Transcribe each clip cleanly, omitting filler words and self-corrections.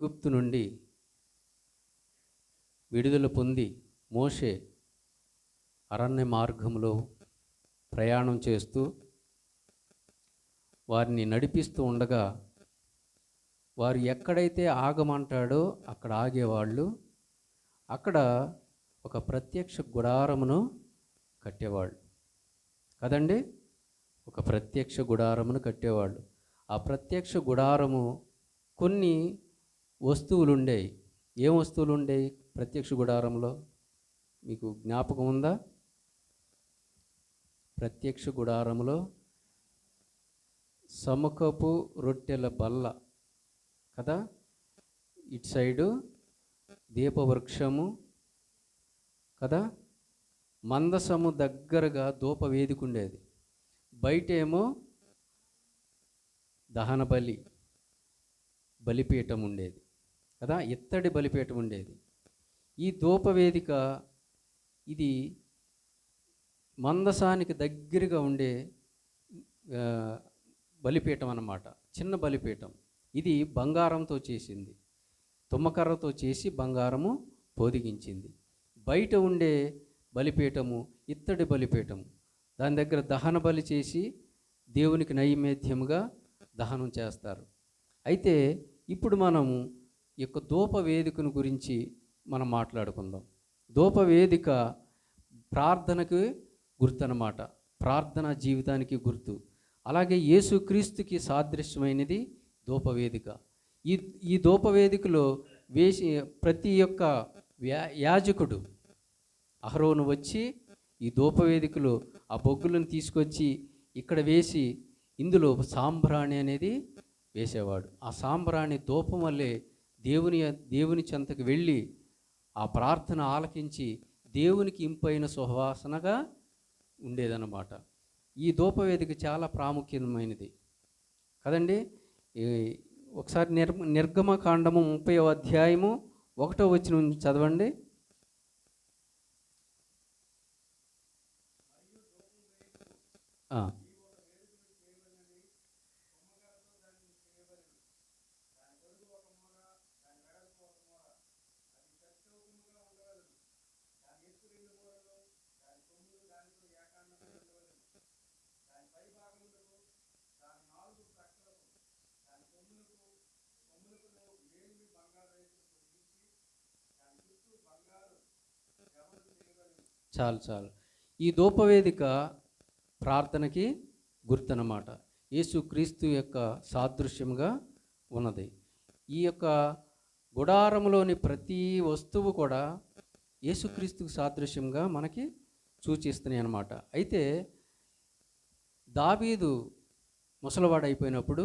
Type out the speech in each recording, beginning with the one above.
ఐగుప్తు నుండి విడుదల పొంది మోషే అరణ్య మార్గంలో ప్రయాణం చేస్తూ వారిని నడిపిస్తూ ఉండగా వారు ఎక్కడైతే ఆగమంటాడో అక్కడ ఆగేవాళ్ళు. అక్కడ ఒక ప్రత్యక్ష గుడారమును కట్టేవాళ్ళు కదండి. ఒక ప్రత్యక్ష గుడారమును కట్టేవాళ్ళు. ఆ ప్రత్యక్ష గుడారము కొన్ని వస్తువులు ఉండేవి. ఏం వస్తువులు ఉండేవి ప్రత్యక్ష గుడారంలో? మీకు జ్ఞాపకం ఉందా? ప్రత్యక్ష గుడారంలో సముఖపు రొట్టెల బల్ల కదా, ఇటు సైడు దీపవృక్షము కదా, మందసము దగ్గరగా ధూపవేదిక ఉండేది. బయటేమో దహన బలిపీఠం ఉండేది కదా, ఇత్తడి బలిపీఠం ఉండేది. ఈ ధూపవేదిక ఇది మందసానికి దగ్గరగా ఉండే బలిపీఠం అన్నమాట. చిన్న బలిపీఠం. ఇది బంగారంతో చేసింది, తుమ్మకర్రతో చేసి బంగారము పొదిగించింది. బయట ఉండే బలిపీఠము ఇత్తడి బలిపీఠము. దాని దగ్గర దహన బలి చేసి దేవునికి నైవేద్యముగా దహనం చేస్తారు. అయితే ఇప్పుడు మనము ఈ యొక్క ధూపవేదికను గురించి మనం మాట్లాడుకుందాం. ధూపవేదిక ప్రార్థనకు గుర్తు అన్నమాట, ప్రార్థనా జీవితానికి గుర్తు. అలాగే యేసుక్రీస్తుకి సాదృశ్యమైనది ధూపవేదిక. ఈ ధూపవేదికలో వేసి ప్రతి ఒక్క యాజకుడు అహరోను వచ్చి ఈ ధూపవేదికలో ఆ బొగ్గులను తీసుకొచ్చి ఇక్కడ వేసి ఇందులో సాంబ్రాణి అనేది వేసేవాడు. ఆ సాంబ్రాణి ధూపం వల్లే దేవుని చెంతకు వెళ్ళి ఆ ప్రార్థన ఆలకించి దేవునికి ఇంపైన సువాసనగా ఉండేదన్నమాట. ఈ ధూపవేదిక చాలా ప్రాముఖ్యమైనది కదండి. ఒకసారి నిర్గమకాండము 30వ అధ్యాయము 1వ వచనం చదవండి. చాలు. ఈ ధూపవేదిక ప్రార్థనకి గుర్తన్నమాట. యేసుక్రీస్తు యొక్క సాదృశ్యంగా ఉన్నది. ఈ యొక్క గుడారంలోని ప్రతి వస్తువు కూడా యేసుక్రీస్తుకు సాదృశ్యంగా మనకి సూచిస్తున్నాయి అన్నమాట. అయితే దావీదు ముసలివాడైపోయినప్పుడు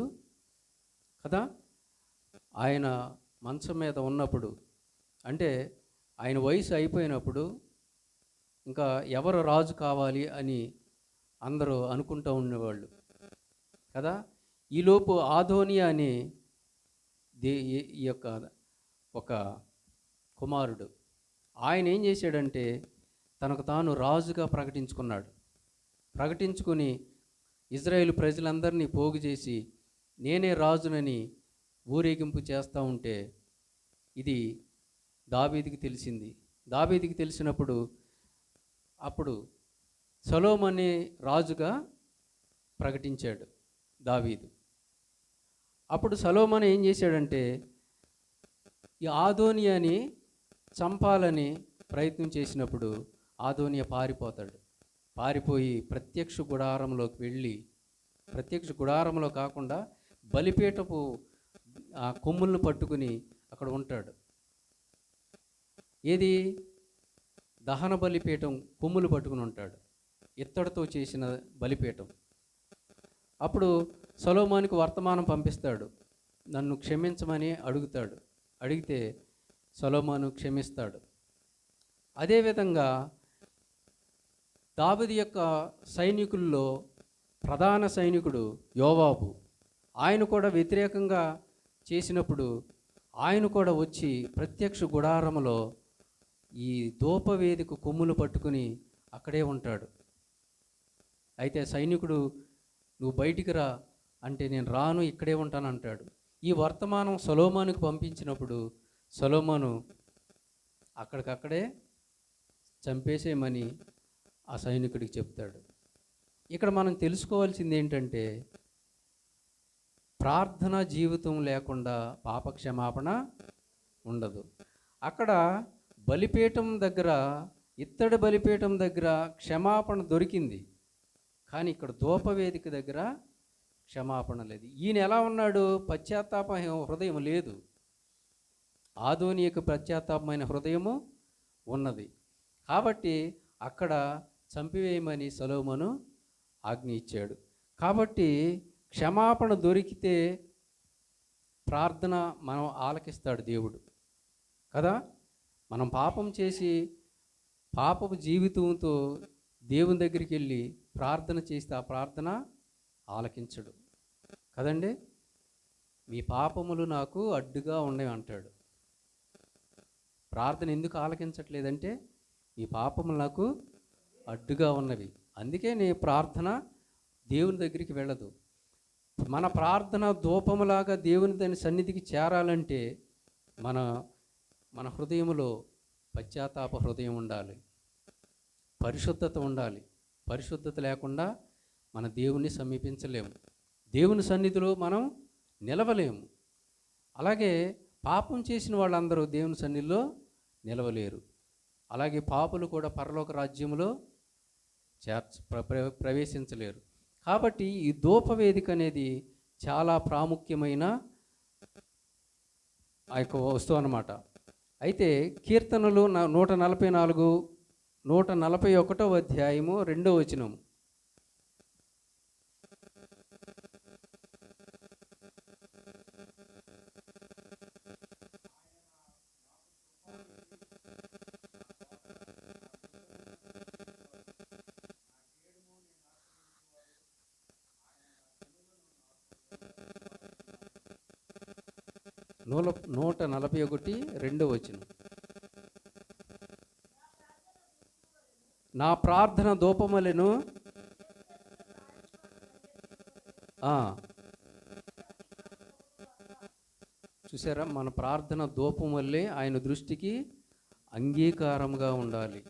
కదా, ఆయన మంచం మీద ఉన్నప్పుడు, అంటే ఆయన వయసు అయిపోయినప్పుడు ఇంకా ఎవరు రాజు కావాలి అని అందరూ అనుకుంటూ ఉండేవాళ్ళు కదా. ఈలోపు ఆదోనియా అనే ఈ యొక్క ఒక కుమారుడు ఆయన ఏం చేశాడంటే తనకు తాను రాజుగా ప్రకటించుకుని ఇజ్రాయేలు ప్రజలందరినీ పోగు చేసి నేనే రాజునని ఊరేగింపు చేస్తూ ఉంటే ఇది దావీదుకి తెలిసింది. దావీదుకి తెలిసినప్పుడు అప్పుడు సొలొమోను రాజుగా ప్రకటించాడు దావీదు. అప్పుడు సొలొమోను ఏం చేశాడంటే ఈ ఆదోనియాని చంపాలని ప్రయత్నం చేసినప్పుడు ఆదోనియా పారిపోయి ప్రత్యక్ష గుడారంలోకి వెళ్ళి, ప్రత్యక్ష గుడారంలో కాకుండా బలిపీఠపు ఆ కొమ్ములను పట్టుకుని అక్కడ ఉంటాడు. ఏది దహన బలిపీఠం కొమ్ములు పట్టుకుని ఉంటాడు, ఇత్తడితో చేసిన బలిపీఠం. అప్పుడు సొలొమోనుకు వర్తమానం పంపిస్తాడు, నన్ను క్షమించమని అడిగితే సొలొమోను క్షమిస్తాడు. అదేవిధంగా దావీదు యొక్క సైనికుల్లో ప్రధాన సైనికుడు యోవాబు, ఆయన కూడా వ్యతిరేకంగా చేసినప్పుడు ఆయన కూడా వచ్చి ప్రత్యక్ష గుడారములో ఈ ధూపవేదిక కొమ్ములు పట్టుకుని అక్కడే ఉంటాడు. అయితే సైనికుడు నువ్వు బయటికి రా అంటే నేను రాను, ఇక్కడే ఉంటాను అంటాడు. ఈ వర్తమానం సొలొమోనుకు పంపించినప్పుడు సొలొమోను అక్కడికక్కడే చంపేసేయమని ఆ సైనికుడికి చెప్తాడు. ఇక్కడ మనం తెలుసుకోవాల్సింది ఏంటంటే, ప్రార్థనా జీవితం లేకుండా పాపక్షమాపణ ఉండదు. అక్కడ బలిపీఠం దగ్గర, ఇత్తడి బలిపీఠం దగ్గర క్షమాపణ దొరికింది, కానీ ఇక్కడ ధూపవేదిక దగ్గర క్షమాపణ లేదు. ఈయన ఎలా ఉన్నాడు? పశ్చాత్తాప హృదయం లేదు. ఆదోనీయకు పశ్చాత్తాపమైన హృదయము ఉన్నది. కాబట్టి అక్కడ చంపివేయమని సొలొమోను ఆజ్ఞ ఇచ్చాడు. కాబట్టి క్షమాపణ దొరికితే ప్రార్థన మనం ఆలకిస్తాడు దేవుడు కదా. మనం పాపం చేసి పాపపు జీవితంతో దేవుని దగ్గరికి వెళ్ళి ప్రార్థన చేస్తే ఆ ప్రార్థన ఆలకించడు కదండి. మీ పాపములు నాకు అడ్డుగా ఉండేవి అంటాడు. ప్రార్థన ఎందుకు ఆలకించట్లేదంటే, మీ పాపములు నాకు అడ్డుగా ఉన్నవి, అందుకే నీ ప్రార్థన దేవుని దగ్గరికి వెళ్ళదు. మన ప్రార్థన ధూపములాగా దేవుని దాని సన్నిధికి చేరాలంటే మన హృదయములో పశ్చాత్తాప హృదయం ఉండాలి, పరిశుద్ధత ఉండాలి. పరిశుద్ధత లేకుండా మన దేవుణ్ణి సమీపించలేము, దేవుని సన్నిధిలో మనం నిలవలేము. అలాగే పాపం చేసిన వాళ్ళందరూ దేవుని సన్నిధిలో నిలవలేరు. అలాగే పాపులు కూడా పరలోక రాజ్యములో ప్రవేశించలేరు. కాబట్టి ఈ ధూపవేదిక అనేది చాలా ప్రాముఖ్యమైన ఆ యొక్క వస్తువు అన్నమాట. అయితే కీర్తనలు 144, 141 అధ్యాయము 2వ వచనం. నూట 141 2వ వచనం. నా ప్రార్థన ధూపములను చూసారా, మన ప్రార్థన ధూపం వల్లే ఆయన దృష్టికి అంగీకారంగా ఉండాలి.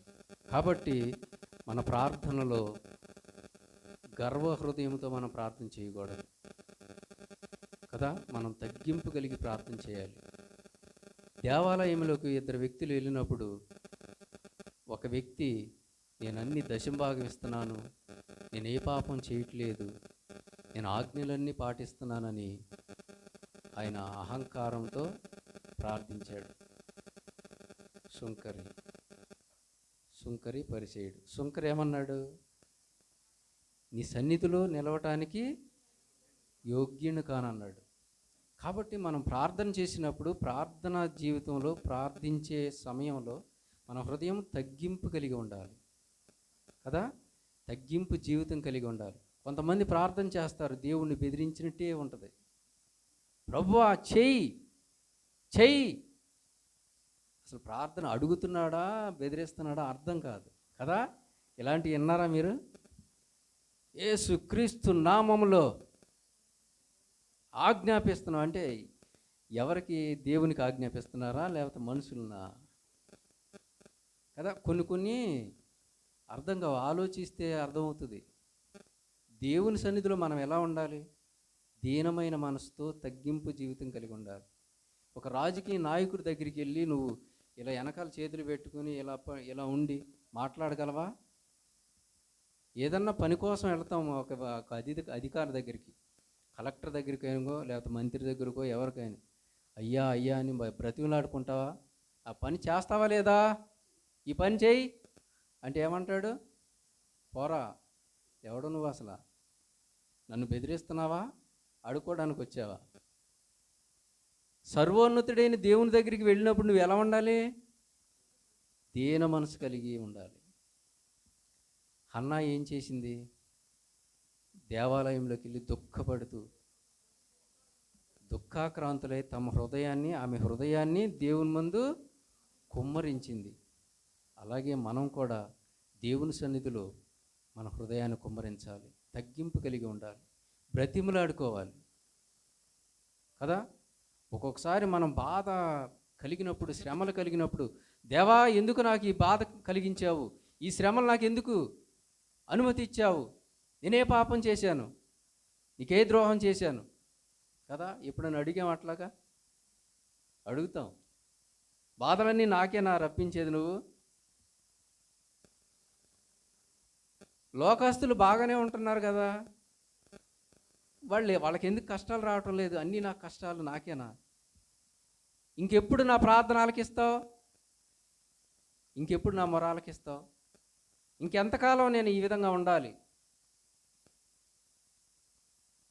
కాబట్టి మన ప్రార్థనలో గర్వ హృదయంతో మనం ప్రార్థన చేయకూడదు కదా. మనం తగ్గింపు కలిగి ప్రార్థన చేయాలి. దేవాలయంలోకి 2 వ్యక్తులు వెళ్ళినప్పుడు ఒక వ్యక్తి, నేను అన్ని దశంభాగం ఇస్తున్నాను, నేను ఏ పాపం చేయట్లేదు, నేను ఆజ్ఞలన్నీ పాటిస్తున్నానని ఆయన అహంకారంతో ప్రార్థించాడు. సుంకరి పరిసేయుడు. సుంకరి ఏమన్నాడు? నీ సన్నిధిలో నిలవటానికి యోగ్యుని కానన్నాడు. కాబట్టి మనం ప్రార్థన చేసినప్పుడు, ప్రార్థనా జీవితంలో ప్రార్థించే సమయంలో మన హృదయం తగ్గింపు కలిగి ఉండాలి కదా. తగ్గింపు జీవితం కలిగి ఉండాలి. కొంతమంది ప్రార్థన చేస్తారు, దేవుణ్ణి బెదిరించినట్టే ఉంటుంది. ప్రభువా చెయ్యి చెయ్యి, అసలు ప్రార్థన అడుగుతున్నాడా బెదిరిస్తున్నాడా అర్థం కాదు కదా. ఇలాంటివి విన్నారా మీరు? యేసుక్రీస్తు నామములో ఆజ్ఞాపిస్తున్నాం అంటే ఎవరికి? దేవునికి ఆజ్ఞాపిస్తున్నారా లేకపోతే మనుషులనా కదా. కొన్ని అర్థం కావు, ఆలోచిస్తే అర్థమవుతుంది. దేవుని సన్నిధిలో మనం ఎలా ఉండాలి? దీనమైన మనసుతో తగ్గింపు జీవితం కలిగి ఉండాలి. ఒక రాజకీయ నాయకుడి దగ్గరికి వెళ్ళి నువ్వు ఇలా వెనకాల చేతులు పెట్టుకుని ఇలా ఉండి మాట్లాడగలవా? ఏదన్నా పని కోసం వెళ్తాం ఒక అధికారి దగ్గరికి, కలెక్టర్ దగ్గరికైనా లేకపోతే మంత్రి దగ్గరకో ఎవరికైనా, అయ్యా అయ్యా అని బ్రతిమలాడుకుంటావా? ఆ పని చేస్తావా లేదా? ఈ పని చేయి అంటే ఏమంటాడు? పోరా, ఎవడు నువ్వు, అసలు నన్ను బెదిరిస్తున్నావా? అడుక్కోవడానికి వచ్చావా? సర్వోన్నతుడైన దేవుని దగ్గరికి వెళ్ళినప్పుడు నువ్వు ఎలా ఉండాలి? దీన మనసు కలిగి ఉండాలి. హన్నా ఏం చేసింది? దేవాలయంలోకి వెళ్ళి దుఃఖపడుతూ దుఃఖాక్రాంతులై ఆమె హృదయాన్ని దేవుని ముందు కుమ్మరించింది. అలాగే మనం కూడా దేవుని సన్నిధిలో మన హృదయాన్ని కుమ్మరించాలి, తగ్గింపు కలిగి ఉండాలి, బ్రతిమలాడుకోవాలి కదా. ఒక్కొక్కసారి మనం బాధ కలిగినప్పుడు, శ్రమలు కలిగినప్పుడు, దేవా ఎందుకు నాకు ఈ బాధ కలిగించావు, ఈ శ్రమలు నాకు ఎందుకు అనుమతి ఇచ్చావు, నేనే పాపం చేశాను, నీకే ద్రోహం చేశాను కదా. ఎప్పుడైనా అడిగాం అట్లాగా? అడుగుతాం. బాధలన్నీ నాకేనా రప్పించేది నువ్వు? లోకస్తులు బాగానే ఉంటున్నారు కదా, వాళ్ళకి ఎందుకు కష్టాలు రావటం లేదు? అన్నీ నా కష్టాలు నాకేనా? ఇంకెప్పుడు నా ప్రార్థన ఆలకిస్తావు? ఇంకెప్పుడు నా మొర ఆలకిస్తావు? ఇంకెంతకాలం నేను ఈ విధంగా ఉండాలి?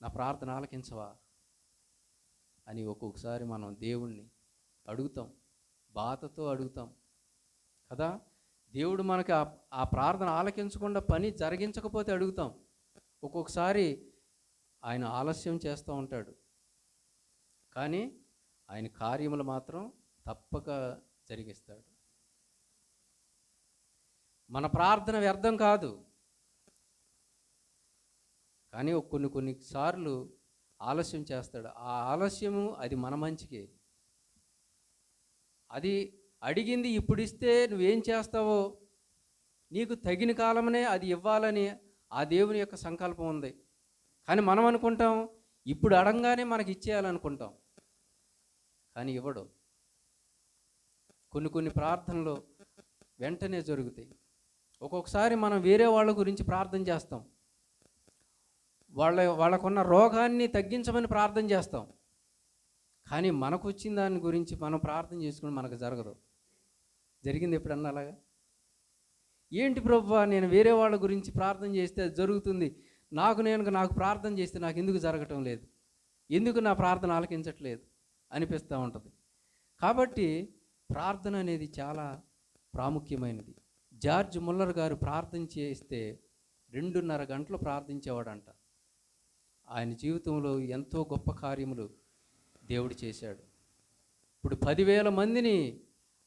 నా ప్రార్థన ఆలకించవా అని ఒక్కొక్కసారి మనం దేవుణ్ణి అడుగుతాం, బాధతో అడుగుతాం కదా. దేవుడు మనకి ఆ ప్రార్థన ఆలకించకుండా పని జరిగించకపోతే అడుగుతాం. ఒక్కొక్కసారి ఆయన ఆలస్యం చేస్తూ ఉంటాడు, కానీ ఆయన కార్యములు మాత్రం తప్పక జరిగిస్తాడు. మన ప్రార్థన వ్యర్థం కాదు, కానీ కొన్నిసార్లు ఆలస్యం చేస్తాడు. ఆ ఆలస్యము అది మన మంచికే. అది అడిగింది ఇప్పుడు ఇస్తే నువ్వేం చేస్తావో, నీకు తగిన కాలమనే అది ఇవ్వాలని ఆ దేవుని యొక్క సంకల్పం ఉంది. కానీ మనం అనుకుంటాం ఇప్పుడు అడగగానే మనకి ఇచ్చేయాలనుకుంటాం, కానీ ఇవ్వడు. కొన్ని ప్రార్థనలు వెంటనే జరుగుతాయి. ఒక్కొక్కసారి మనం వేరే వాళ్ళ గురించి ప్రార్థన చేస్తాం, వాళ్ళకున్న రోగాన్ని తగ్గించమని ప్రార్థన చేస్తాం, కానీ మనకు వచ్చిన దాని గురించి మనం ప్రార్థన చేసుకుని మనకు జరగదు. జరిగింది ఎప్పుడన్నా అలాగా? ఏంటి ప్రభువా, నేను వేరే వాళ్ళ గురించి ప్రార్థన చేస్తే అది జరుగుతుంది, నాకు ప్రార్థన చేస్తే నాకు ఎందుకు జరగటం లేదు, ఎందుకు నా ప్రార్థన ఆలకించట్లేదు అనిపిస్తూ ఉంటుంది. కాబట్టి ప్రార్థన అనేది చాలా ప్రాముఖ్యమైనది. జార్జ్ ముల్లర్ గారు ప్రార్థన చేస్తే 2.5 గంటలు ప్రార్థించేవాడంట. ఆయన జీవితంలో ఎంతో గొప్ప కార్యములు దేవుడు చేశాడు. ఇప్పుడు 10,000 మందిని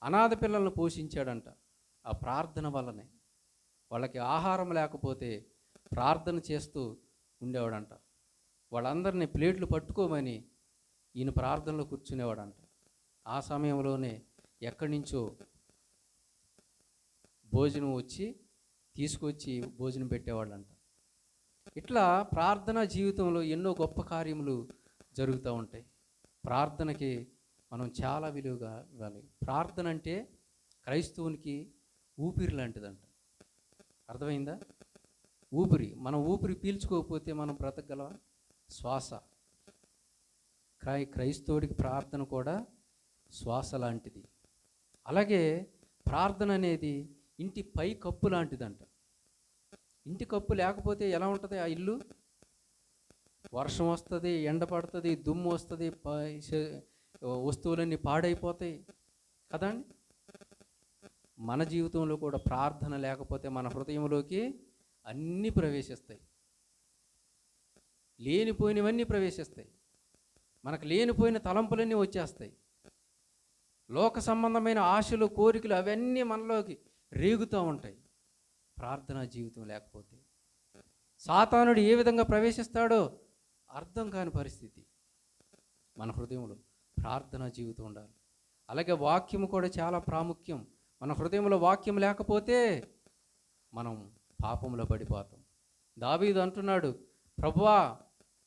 అనాథ పిల్లలను పోషించాడంట ఆ ప్రార్థన వల్లనే. వాళ్ళకి ఆహారం లేకపోతే ప్రార్థన చేస్తూ ఉండేవాడంట. వాళ్ళందరినీ ప్లేట్లు పట్టుకోమని ఈయన ప్రార్థనలో కూర్చునేవాడంట. ఆ సమయంలోనే ఎక్కడి నుంచో భోజనం తీసుకొచ్చి భోజనం పెట్టేవాళ్ళంట. ఇట్లా ప్రార్థనా జీవితంలో ఎన్నో గొప్ప కార్యములు జరుగుతూ ఉంటాయి. ప్రార్థనకి మనం చాలా విలువగా ఇవ్వాలి. ప్రార్థన అంటే క్రైస్తవునికి ఊపిరి లాంటిదంట. అర్థమైందా? ఊపిరి. మనం ఊపిరి పీల్చుకోకపోతే మనం బ్రతకగలవా? శ్వాస. క్రైస్తవుడికి ప్రార్థన కూడా శ్వాస లాంటిది. అలాగే ప్రార్థన అనేది ఇంటి పై కప్పు లాంటిదంట. ఇంటి కప్పు లేకపోతే ఎలా ఉంటుంది ఆ ఇల్లు? వర్షం వస్తుంది, ఎండ పడుతుంది, దుమ్ము వస్తుంది, వస్తువులన్నీ పాడైపోతాయి కదండి. మన జీవితంలో కూడా ప్రార్థన లేకపోతే మన హృదయంలోకి అన్నీ ప్రవేశిస్తాయి, లేనిపోయినవన్నీ ప్రవేశిస్తాయి, మనకు లేనిపోయిన తలంపులన్నీ వచ్చేస్తాయి, లోక సంబంధమైన ఆశలు, కోరికలు అవన్నీ మనలోకి రేగుతూ ఉంటాయి ప్రార్థనా జీవితం లేకపోతే. సాతానుడు ఏ విధంగా ప్రవేశిస్తాడో అర్థం కాని పరిస్థితి. మన హృదయంలో ప్రార్థనా జీవితం ఉండాలి. అలాగే వాక్యము కూడా చాలా ప్రాముఖ్యం. మన హృదయంలో వాక్యం లేకపోతే మనం పాపంలో పడిపోతాం. దావీదు అంటున్నాడు, ప్రభువా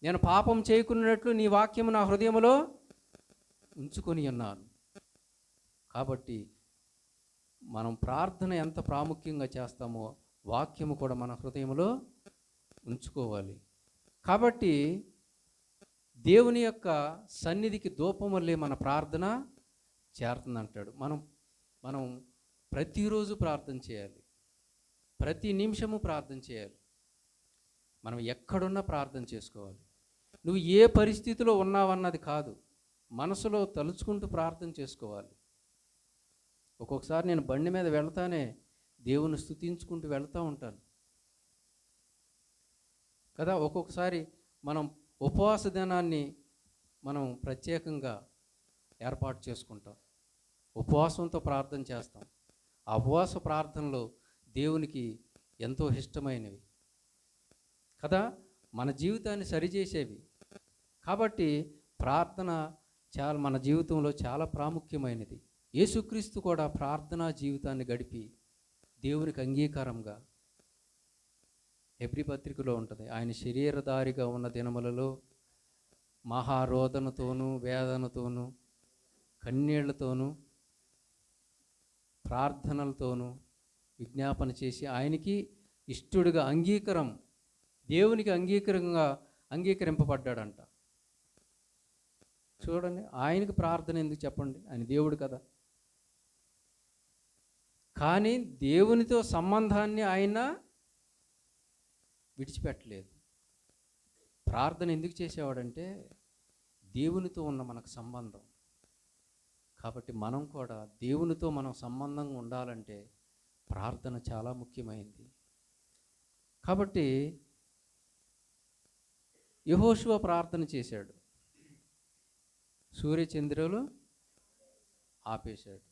నేను పాపం చేయకున్నట్లు నీ వాక్యము నా హృదయంలో ఉంచుకొని ఉన్నాను. కాబట్టి మనం ప్రార్థన ఎంత ప్రాముఖ్యంగా చేస్తామో వాక్యము కూడా మన హృదయంలో ఉంచుకోవాలి. కాబట్టి దేవుని యొక్క సన్నిధికి ధూపం వల్లే మన ప్రార్థన చేరుతుందంటాడు. మనం ప్రతిరోజు ప్రార్థన చేయాలి, ప్రతి నిమిషము ప్రార్థన చేయాలి. మనం ఎక్కడున్నా ప్రార్థన చేసుకోవాలి. నువ్వు ఏ పరిస్థితిలో ఉన్నావన్నది కాదు, మనసులో తలుచుకుంటూ ప్రార్థన చేసుకోవాలి. ఒక్కొక్కసారి నేను బండి మీద వెళ్తానే దేవుని స్తుతించుకుంటూ వెళ్తూ ఉంటాను కదా. ఒక్కొక్కసారి మనం ఉపవాస దినాన్ని మనం ప్రత్యేకంగా ఏర్పాటు చేసుకుంటాం, ఉపవాసంతో ప్రార్థన చేస్తాం. ఆ ఉపవాస ప్రార్థనలో దేవునికి ఎంతో ఇష్టమైనవి కదా, మన జీవితాన్ని సరిచేసేవి. కాబట్టి ప్రార్థన చాలా మన జీవితంలో చాలా ప్రాముఖ్యమైనది. యేసుక్రీస్తు కూడా ప్రార్థనా జీవితాన్ని గడిపి దేవునికి అంగీకారంగా, హెబ్రీ పత్రికలో ఉంటుంది, ఆయన శరీరధారిగా ఉన్న దినములలో మహారోదనతోనూ వేదనతోనూ కన్నీళ్లతోనూ ప్రార్థనలతోనూ విజ్ఞాపన చేసి ఆయనకి ఇష్టడుగా దేవునికి అంగీకరింపబడ్డాడంట. చూడండి, ఆయనకి ప్రార్థన ఎందుకు చెప్పండి, ఆయన దేవుడు కదా. కానీ దేవునితో సంబంధాన్ని ఆయన విడిచిపెట్టలేదు. ప్రార్థన ఎందుకు చేసేవాడంటే దేవునితో ఉన్న మనకు సంబంధం. కాబట్టి మనం కూడా దేవునితో మనం సంబంధంగా ఉండాలంటే ప్రార్థన చాలా ముఖ్యమైనది. కాబట్టి యెహోషువ ప్రార్థన చేశాడు, సూర్యచంద్రులు ఆపేశాడు.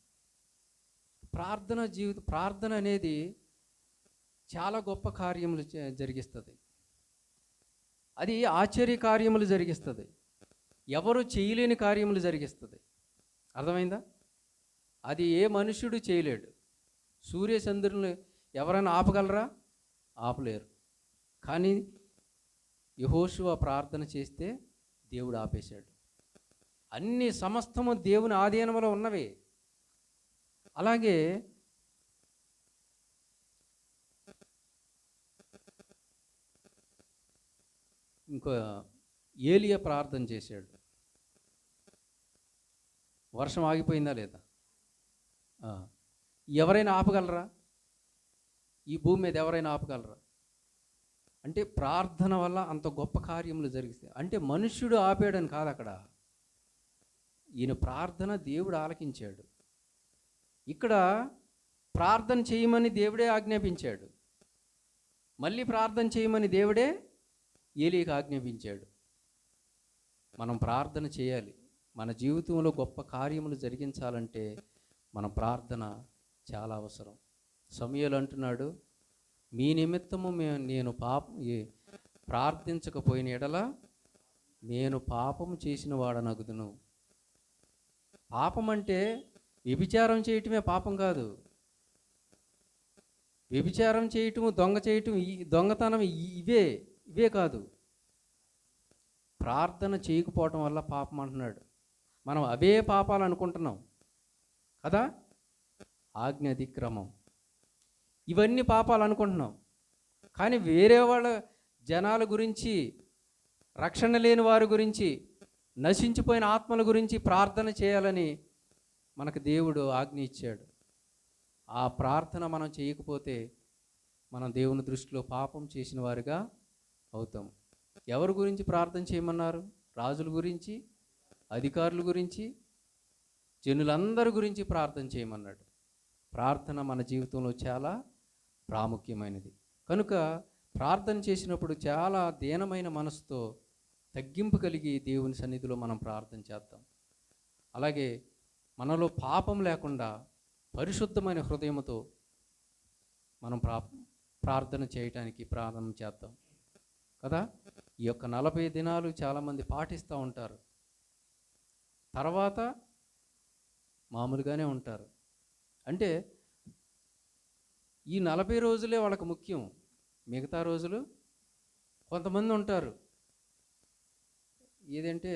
ప్రార్థన అనేది చాలా గొప్ప కార్యములు జరిగిస్తుంది. అది ఆశ్చర్య కార్యములు జరిగిస్తుంది, ఎవరు చేయలేని కార్యములు జరిగిస్తుంది. అర్థమైందా? అది ఏ మనుష్యుడు చేయలేడు. సూర్యచంద్రులను ఎవరైనా ఆపగలరా? ఆపలేరు. కానీ యెహోషువ ప్రార్థన చేస్తే దేవుడు ఆపేశాడు. అన్ని సమస్తము దేవుని ఆధీనంలో ఉన్నవి. అలాగే ఇంకో ఏలియా ప్రార్థన చేశాడు. వర్షం ఆగిపోయిందా లేదా? ఎవరైనా ఆపగలరా? ఈ భూమి మీద ఎవరైనా ఆపగలరా? అంటే ప్రార్థన వల్ల అంత గొప్ప కార్యములు జరిగిస్తాయి. అంటే మనుష్యుడు ఆపేయడని కాదు అక్కడ, ఈయన ప్రార్థన దేవుడు ఆలకించాడు. ఇక్కడ ప్రార్థన చేయమని దేవుడే ఆజ్ఞాపించాడు, మళ్ళీ ప్రార్థన చేయమని దేవుడే ఏలీకి ఆజ్ఞాపించాడు. మనం ప్రార్థన చేయాలి. మన జీవితంలో గొప్ప కార్యములు జరిగించాలంటే మన ప్రార్థన చాలా అవసరం. సమూయేలు అంటున్నాడు, మీ నిమిత్తము నేను ప్రార్థించకపోయిన ఎడల నేను పాపము చేసిన వాడనగుదును. పాపం అంటే వ్యభిచారం చేయటమే పాపం కాదు. వ్యభిచారం చేయటము, దొంగ చేయటం, దొంగతనం ఇవే కాదు. ప్రార్థన చేయకపోవటం వల్ల పాపం అంటున్నాడు. మనం అవే పాపాలు అనుకుంటున్నాం కదా. ఆజ్ఞ అతిక్రమం, ఇవన్నీ పాపాలు అనుకుంటున్నాం. కానీ వేరే వాళ్ళ జనాల గురించి, రక్షణ లేని వారి గురించి, నశించిపోయిన ఆత్మల గురించి ప్రార్థన చేయాలని మనకు దేవుడు ఆజ్ఞ ఇచ్చాడు. ఆ ప్రార్థన మనం చేయకపోతే మనం దేవుని దృష్టిలో పాపం చేసిన వారిగా అవుతాం. ఎవరి గురించి ప్రార్థన చేయమన్నారు? రాజుల గురించి, అధికారుల గురించి, జనులందరి గురించి ప్రార్థన చేయమన్నాడు. ప్రార్థన మన జీవితంలో చాలా ప్రాముఖ్యమైనది. కనుక ప్రార్థన చేసినప్పుడు చాలా దీనమైన మనసుతో, తగ్గింపు కలిగి దేవుని సన్నిధిలో మనం ప్రార్థన చేద్దాం. అలాగే మనలో పాపం లేకుండా పరిశుద్ధమైన హృదయంతో మనం ప్రార్థన చేయటానికి ప్రారంభం చేద్దాం కదా. ఈ యొక్క 40 దినాలు చాలామంది పాటిస్తూ ఉంటారు, తర్వాత మామూలుగానే ఉంటారు. అంటే ఈ 40 రోజులే వాళ్ళకు ముఖ్యం. మిగతా రోజులు కొంతమంది ఉంటారు, ఏదంటే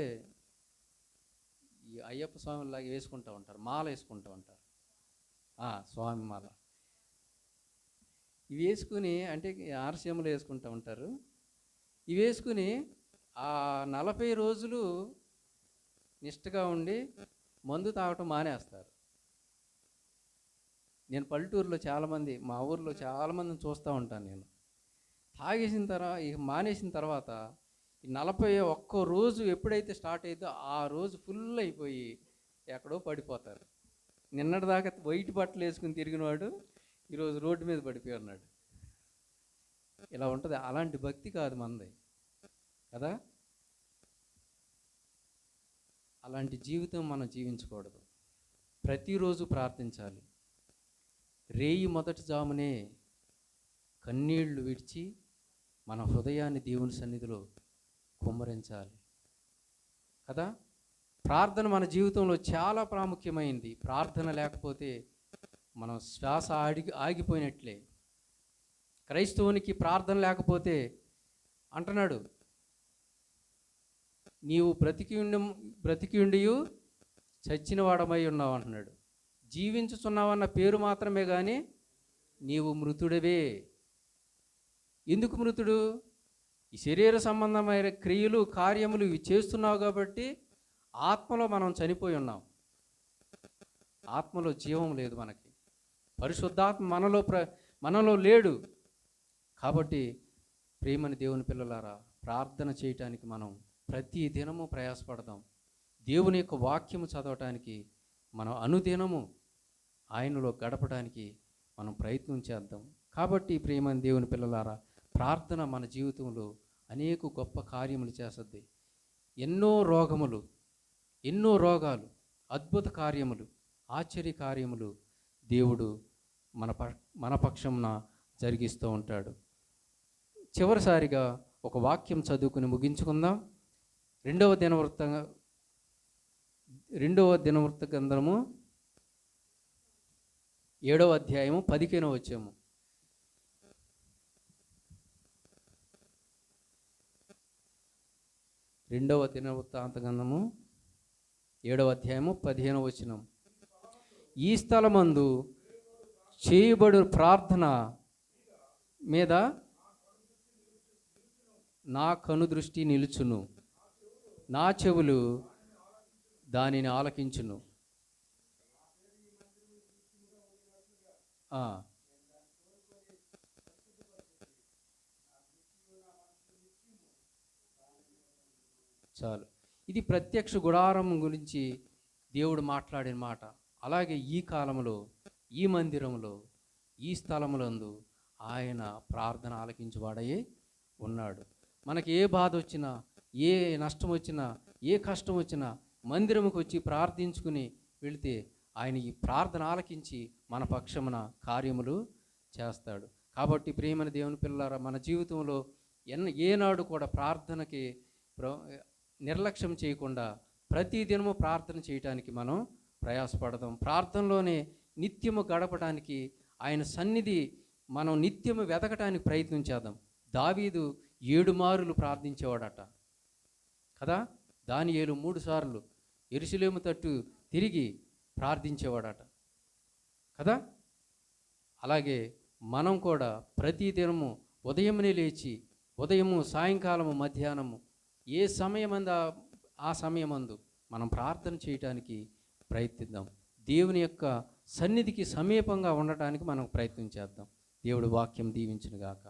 ఈ అయ్యప్ప స్వామిలాగా వేసుకుంటూ ఉంటారు, మాల వేసుకుంటూ ఉంటారు, స్వామి మాల. ఇవి వేసుకుని, అంటే ఆర్సీఎంలు వేసుకుంటూ ఉంటారు. ఇవి వేసుకుని ఆ 40 రోజులు నిష్టగా ఉండి మందు తాగటం మానేస్తారు. నేను పల్లెటూరులో చాలామంది, మా ఊర్లో చాలామందిని చూస్తూ ఉంటాను. నేను తాగేసిన తర్వాత, ఇక మానేసిన తర్వాత ఈ 41 రోజు ఎప్పుడైతే స్టార్ట్ అయిందో ఆ రోజు ఫుల్ అయిపోయి ఎక్కడో పడిపోతారు. నిన్నటిదాకా వైట్ బట్టలు వేసుకుని తిరిగినవాడు ఈరోజు రోడ్డు మీద పడిపోయి ఉన్నాడు. ఇలా ఉంటుంది. అలాంటి భక్తి కాదు మనది కదా. అలాంటి జీవితం మనం జీవించకూడదు. ప్రతిరోజు ప్రార్థించాలి. రేయి మొదటి జామునే కన్నీళ్లు విడిచి మన హృదయాన్ని దేవుని సన్నిధిలో కుమ్మరించాలి కదా. ప్రార్థన మన జీవితంలో చాలా ప్రాముఖ్యమైంది. ప్రార్థన లేకపోతే మనం శ్వాస ఆగిపోయినట్లే. క్రైస్తవునికి ప్రార్థన లేకపోతే అంటున్నాడు, నీవు బ్రతికి ఉండియు చచ్చిన వాడమై ఉన్నావు అంటున్నాడు. జీవించుచున్నావన్న పేరు మాత్రమే కానీ నీవు మృతుడివే. ఎందుకు మృతుడు? ఈ శరీర సంబంధమైన క్రియలు కార్యములు ఇవి చేస్తున్నావు కాబట్టి ఆత్మలో మనం చనిపోయి ఉన్నాం. ఆత్మలో జీవం లేదు మనకి. పరిశుద్ధాత్మ మనలో లేడు. కాబట్టి ప్రేమని దేవుని పిల్లలారా, ప్రార్థన చేయటానికి మనం ప్రతి దినము ప్రయాసపడదాం. దేవుని యొక్క వాక్యము చదవటానికి మనం అనుదినము ఆయనలో గడపడానికి మనం ప్రయత్నం చేద్దాం. కాబట్టి ప్రేమని దేవుని పిల్లలారా, ప్రార్థన మన జీవితంలో అనేక గొప్ప కార్యములు చేస్తుంది. ఎన్నో రోగాలు, అద్భుత కార్యములు, ఆశ్చర్య కార్యములు దేవుడు మన పక్షంన జరిగిస్తూ ఉంటాడు. చివరిసారిగా ఒక వాక్యం చదువుకుని ముగించుకుందాం. రెండవ దినవృత్త గ్రంథము 7వ అధ్యాయము 15వ వచనము. రెండవ దినవృత్తాంత గ్రంథము 7వ అధ్యాయము 15వ వచనం. ఈ స్థలమందు చేయబడు ప్రార్థన మీద నా కనుదృష్టి నిలుచును, నా చెవులు దానిని ఆలకించును. చాలు. ఇది ప్రత్యక్ష గుడారం గురించి దేవుడు మాట్లాడిన మాట. అలాగే ఈ కాలంలో, ఈ మందిరంలో, ఈ స్థలములందు ఆయన ప్రార్థన ఆలకించువాడయే ఉన్నాడు. మనకి ఏ బాధ వచ్చినా, ఏ నష్టం వచ్చినా, ఏ కష్టం వచ్చినా మందిరముకు వచ్చి ప్రార్థించుకుని వెళితే ఆయన ఈ ప్రార్థన ఆలకించి మన పక్షమున కార్యములు చేస్తాడు. కాబట్టి ప్రియమైన దేవుని పిల్లలారా, మన జీవితంలో ఏనాడు కూడా ప్రార్థనకి నిర్లక్ష్యం చేయకుండా ప్రతి దినము ప్రార్థన చేయటానికి మనం ప్రయాసపడదాం. ప్రార్థనలోనే నిత్యము గడపడానికి, ఆయన సన్నిధి మనం నిత్యము వెతకటానికి ప్రయత్నం చేద్దాం. దావీదు 7 మారులు ప్రార్థించేవాడట కదా. దానియేలు 3 సార్లు యెరూషలేము తట్టు తిరిగి ప్రార్థించేవాడట కదా. అలాగే మనం కూడా ప్రతి దినము ఉదయమునే లేచి, ఉదయము, సాయంకాలము, మధ్యాహ్నము, ఏ సమయమందు ఆ సమయమందు మనం ప్రార్థన చేయటానికి ప్రయత్నిద్దాం. దేవుని యొక్క సన్నిధికి సమీపంగా ఉండటానికి మనం ప్రయత్నం చేద్దాం. దేవుడి వాక్యం దీవించును గాక.